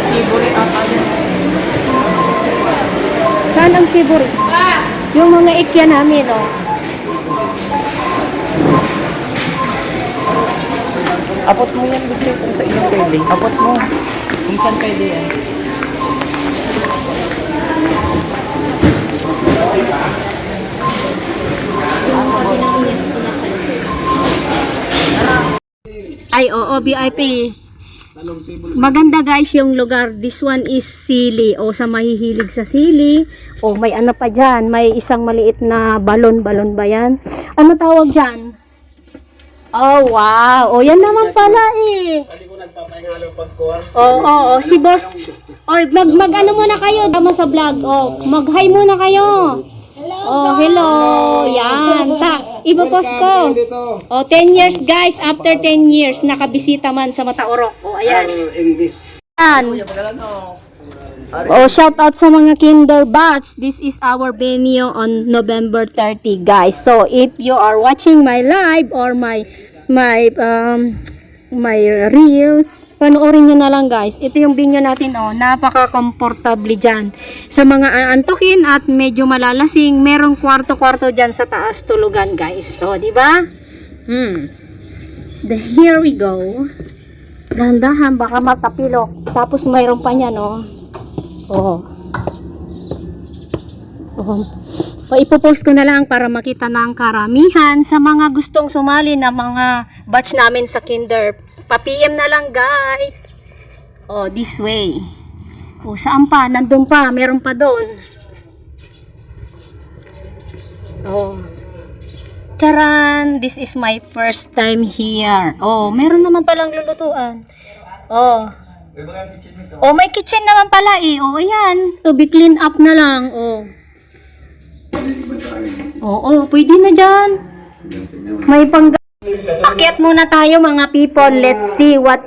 Siburi ata yun. Saan ang siburi? Yung mga ikya namin, oh. Apot mo yan, Butcher, kung sa inyong pwede. Apot mo. Kung saan pwede yan. Ay, oo, VIP. Maganda guys yung lugar. This one is sili. O sa mahihilig sa sili. O may ano pa dyan. May isang maliit na balon. Balon ba yan? Ano tawag dyan? Oh, wow. O yan naman pala eh. Oo, si boss. O, mag ano muna kayo. Dama sa vlog. O, mag-hi muna kayo. Oh, hello. Yan. Ipopost ko. Oh, 10 years guys. After 10 years, nakabisita man sa Mataorok. Oh, ayan. Yan. Oh, shout out sa mga kinder bats. This is our venue on November 30, guys. So, if you are watching my live or my reels, panoorin nyo na lang guys. Ito yung venue natin, oh, napaka-comfortable dyan sa mga aantukin at medyo malalasing. Merong kwarto-kwarto dyan sa taas tulugan guys, so diba? Here we go. Dahan-dahan, baka matapilok. Tapos mayroon pa niya, no? Oh. Ipopost ko na lang para makita ng karamihan sa mga gustong sumali na mga batch namin sa kinder. Pa-PM na lang guys. Oh, this way. Oh, saan pa? Nandun pa. Meron pa doon. Oh. Charan! This is my first time here. Oh, meron naman palang lulutuan. Oh. Oh, may kitchen naman pala eh. Oh, ayan. To be clean up na lang. Oh. Oo, pwede na dyan. May akyat muna tayo mga people. Let's see what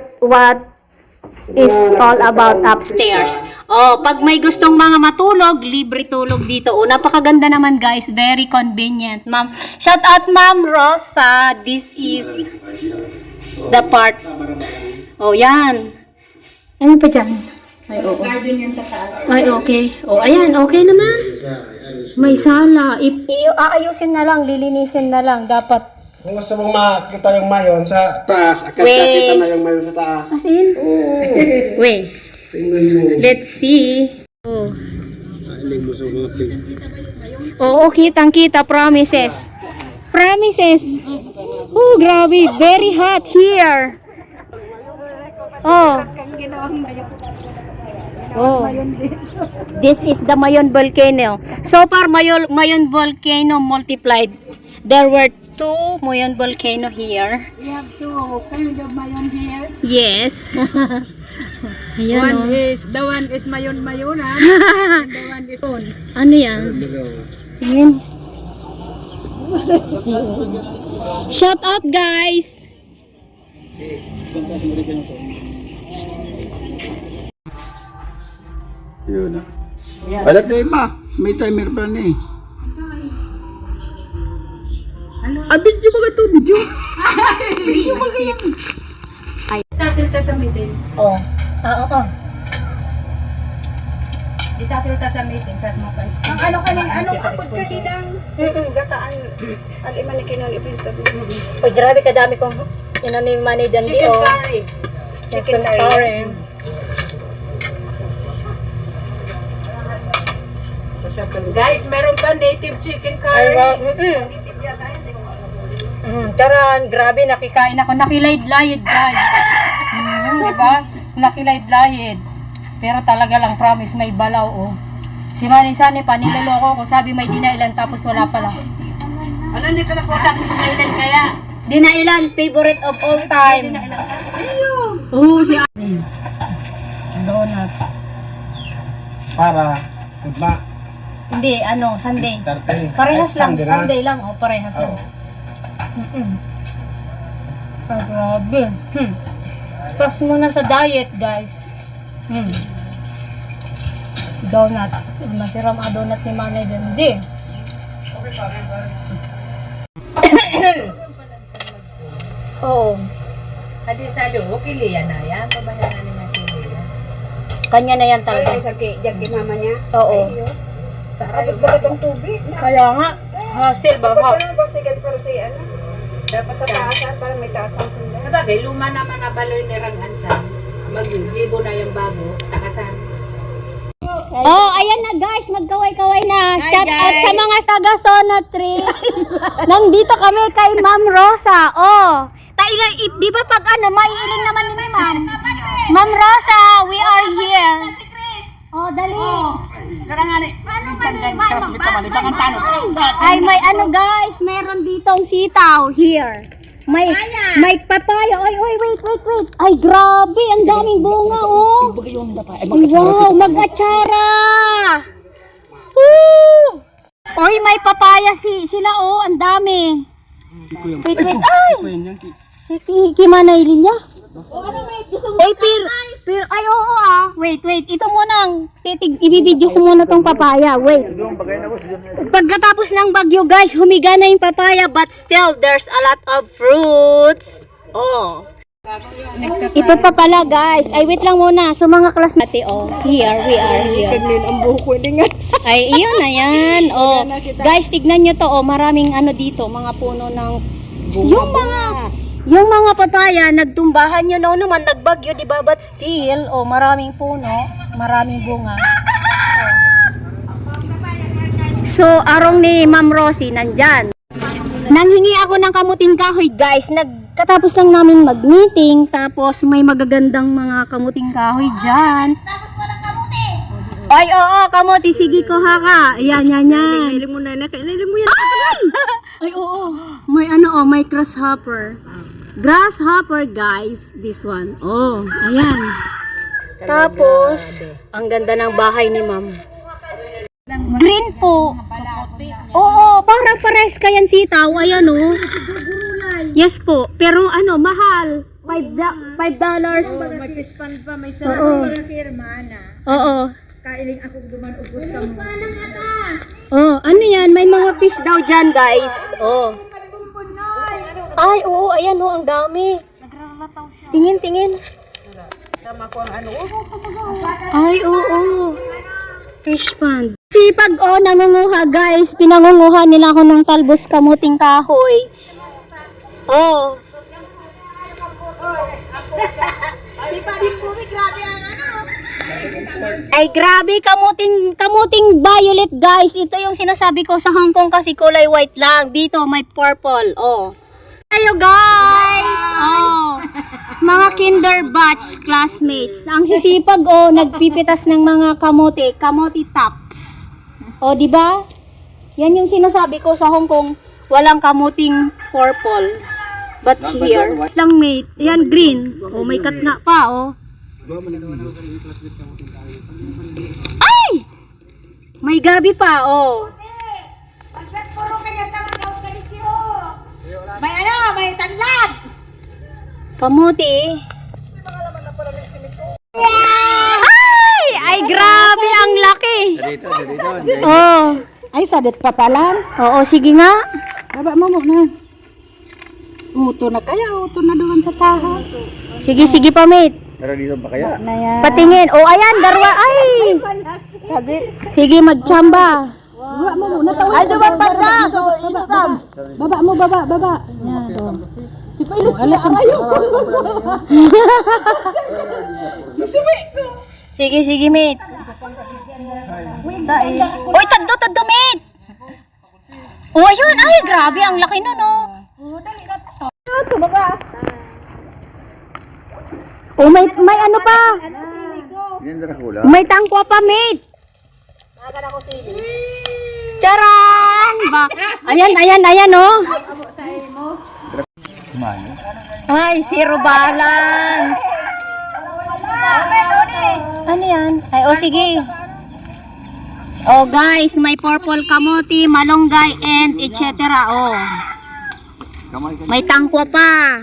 is all about upstairs. Oh, pag may gustong mga matulog, libre tulog dito. Oh, napakaganda naman guys. Very convenient. Ma'am, shout out Ma'am Rosa. This is the part. Oh, yan. Ano pa dyan? Ay, oo. Garden yan sa taas. Ay, okay. Oh, ayan. Okay naman. May sala. Aayusin na lang, lilinisin na lang. Dapat. Kung gusto mong makita yung mayon sa taas, kita na yung mayon sa taas. As in? Oo. Wait. Let's see. Oh. Oo, kitang-kita. Promises. Promises. Oh, grabe. Very hot here. Oh. Oh. This is the Mayon volcano. So far, Mayon volcano multiplied. There were 2 Mayon volcano here. We have 2 kind of Mayon here. Yes. Ayan, The one is Mayon Mayona, and the one is on. Ano yan? Ayan. Shout out guys. Yun na. Alat na iba. May timer pa na eh. Video ba ito? Video? Video ba yan? Itakil sa meeting. Oh. Oo. Itakil sa meeting, tapos mapa-sponsor. Ang ano kapag kaninang gataan, aliman na kinalipin sa bulo. Uy, grabe kadami kong inanimani dyan di. Chicken curry. Chicken curry. Guys, meron pa native chicken Ay, curry. Charan, grabe, nakikain ako. Nakilayid-layid, guys. Diba? Nakilayid-layid. Pero talaga lang, promise, may balaw, oh. Si Manisani pa, niloloko ko. Sabi may dinailan, tapos wala pala. Ano, hindi ka nakuha? Dinailan kaya? Dinailan, favorite of all time. Oh, si donut. Para, diba? Hindi, ano, Sunday. Parehas lang, Sunday lang, oh, parehas lang. Ah, grabe. Pas muna sa diet, guys. Donut. Masira mga donut ni Manay din. Hindi. Oo. di sa loob, kiliyan na yan. Babayaran na natin yan. Kanya na yan Ay, talaga. sa diyan kay mama niya. Oo. Ay, yun. Abot ba itong tubig? Kaya nga, hasil ba? Abot ka na ba sigal pero si ano? Dapat Sa taasan, para may taasang sunda. Sa bagay, luma naman na baloy ni Rangansan. Maglibo na yung bago, takasan. Oh, ayan na guys, magkaway-kaway na. Shout out sa mga taga Zona 3. Nandito kami kay Ma'am Rosa. Oh, di ba pag ano, maiiling naman ni Ma'am. Ma'am Rosa, we are here. Oh, dali. Ay, may ano guys, meron ditong sitaw here. May papaya. Oy, wait. Ay, grabe, ang daming bunga, oh. Wow, mag-atsara. Woo! Oy, may papaya sila, oh, ang dami. Wait, ay. Kimanay linya. Oy, ay, oo, Wait, ito muna ang ibibidyo ko muna tong papaya. Wait. Pagkatapos ng bagyo, guys, humiga na yung papaya, but still, there's a lot of fruits. Oh. Ito pa pala, guys. Ay, wait lang muna. So, mga classmate, oh, here, we are here. Ay, iyon na yan. Oh, guys, tignan nyo to, oh, maraming ano dito, mga puno ng, yung mga papaya, nagtumbahan nyo na naman, nagbagyo, di ba? But still, oh, maraming puno, maraming bunga. Oh. So, arong ni Ma'am Rosie, nandyan. Nanghingi ako ng kamuting kahoy, guys. Nagkatapos lang namin mag-meeting, tapos may magagandang mga kamuting kahoy dyan. Ay, oo, kamuti. Sige ko, haka. Yan. Kailing mo na yan. Ay, oo. May ano, may grasshopper. Grasshopper, guys. This one. Oh, ayan. Tapos, ang ganda ng bahay ni Ma'am. Green po. Oo, parang pares kayan sitaw. Ayan, oh. Yes po. Pero ano, mahal. $5. May pispan pa, may Oo. firma na. Oo. Kailing ako duman ubos ka mo. Oh, ano yan? May mga fish daw dyan, guys. Oh. Ay, oo, ayan, oh, ang dami. Tingin. Ay, oo. Fish pond. Sipag, oh, nangunguha, guys. Pinangunguha nila ako ng talbos kamuting kahoy. Oh. Ay, grabe, kamuting violet, guys. Ito yung sinasabi ko sa Hong Kong kasi kulay white lang. Dito may purple. Oh. Ayo, guys. Oh. Mga kinder batch classmates. Ang sisipag, oh, nagpipitas ng mga kamote tops. Oh, di ba? Yan yung sinasabi ko sa Hong Kong, walang kamuting purple. But here, lang mate. Yan green. Oh, may katna pa, oh. Ay! May gabi pa, oh. May tanlad! Kamuti. Ay, grabe, ang laki. Oh. Ay, sadet pa pala. Oo, sige nga. Baba mo muna. Uto na doon sa taha. Sige pa, mate. Pero dito ba kaya? Patingin. Oh, ayan, darwa. Ay! Sige, magtsamba. Baba mo muna. Ay, duman pa na! Baba mo, baba. Yan. Si Pailos kaya arayo. Sige, mate. Uy, taddo, mate. Oh, ayun. Ay, grabe, ang laki nun, oh. Oh, may ano pa. May tangkwa pa, mate. Charan! Ayan, oh. Ay, zero balance. Ano yan? Ay, oh, sige. Oh, guys, may purple kamote, malunggay, and etc. Oh. May tangkwa pa.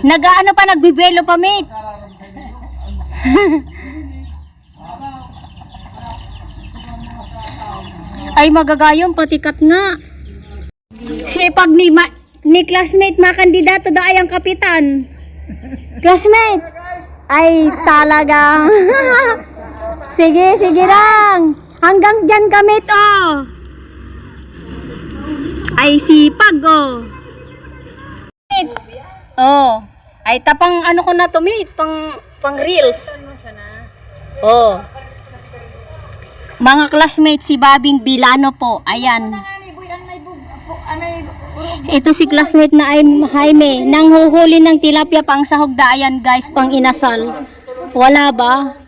Nagaano pa, nagbibelo pa, mate. Ay magagayong patikat nga. Sipag ni classmate makandidato daw ay ang kapitan. Classmate. Ay talagang. Sige, sige lang. Hanggang dyan kami to. Ay sipag oh. Oh. Ay tapang ano ko na to mate, pang reels. Oh. Mga classmates, si Babing Bilano po. Ayan. Ito si classmate na ay Jaime. Nang huhuli ng tilapia pang sahog da. Ayan guys, pang inasal. Wala ba?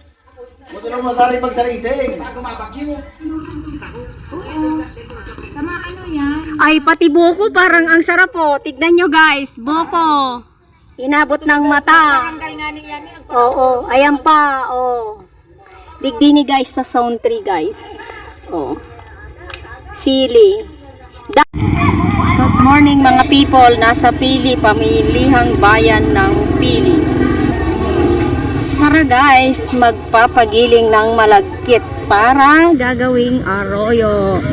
Ay, pati buko parang ang sarap po. Tignan nyo guys, buko. Inabot ng mata. Oo, ayan pa. Oh. Digdini guys sa zone 3 guys. Oh. Sili. Good morning mga people. Nasa Pili, pamilihang bayan ng Pili. Tara guys, magpapagiling ng malagkit para gagawing arroyo.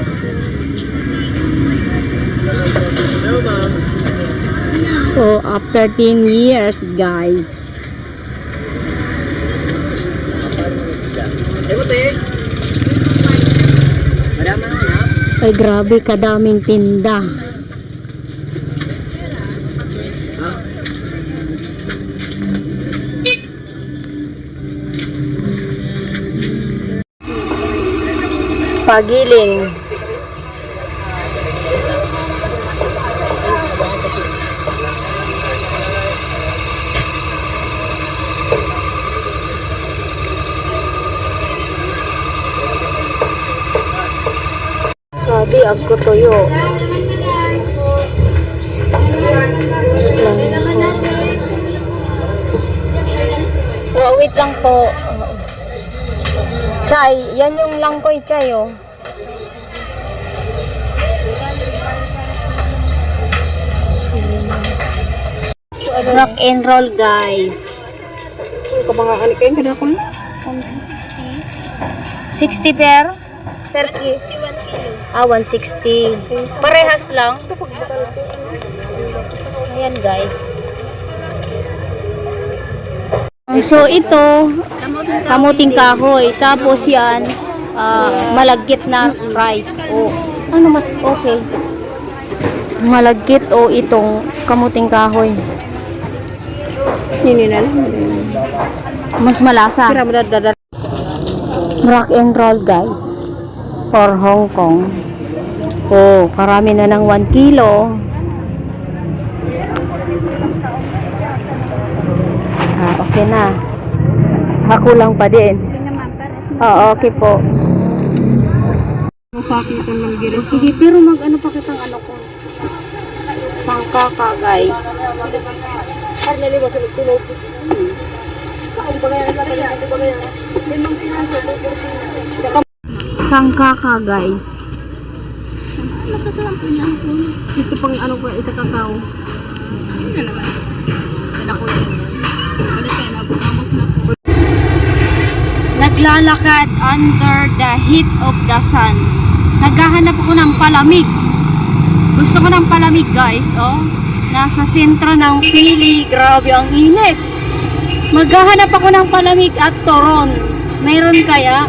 Oh, after 10 years guys. Ay grabe, kadaming tinda. Pagiling. Sabi ako toyo. Oh, wait lang po. Chay, yan yung langkoy chay oh. Rock and roll guys. Kabangaan kayo kada ko. 60 per? Per kilo. Ah, 160. Parehas lang. Ayan guys. So ito, kamuting kahoy. Tapos yan, malagkit na rice. O, ano mas okay? Malagkit o itong kamuting kahoy. Hindi na lang. Mas malasa. Rock and roll guys. For Hong Kong. Oh, karami na ng 1 kilo. Okay na. Hakulang pa din. Okay po. Sige, pero mag-ano pa kitang ano ko. Pangkaka, guys. Sangkaka, guys. Mas masarap po niya. Ito pang ano ko, isa kakao. Yun na naman. Naglalakad under the heat of the sun. Naghahanap ako ng palamig. Gusto ko ng palamig guys, oh. Nasa sentro ng Pili. Grabe ang init. Maghahanap ako ng palamig at toron. Mayroon kaya?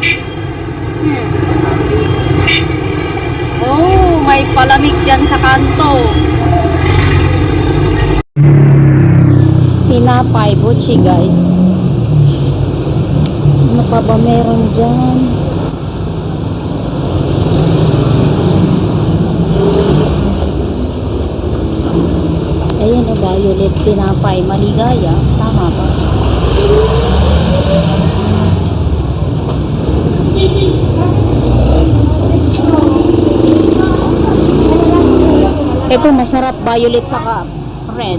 Oh, may palamig dyan sa kanto. Tinapay, buchi guys. Ano pa ba meron dyan? Ayan o, violet, tinapay, maligaya. Tama ba? Ito masarap, violet saka red.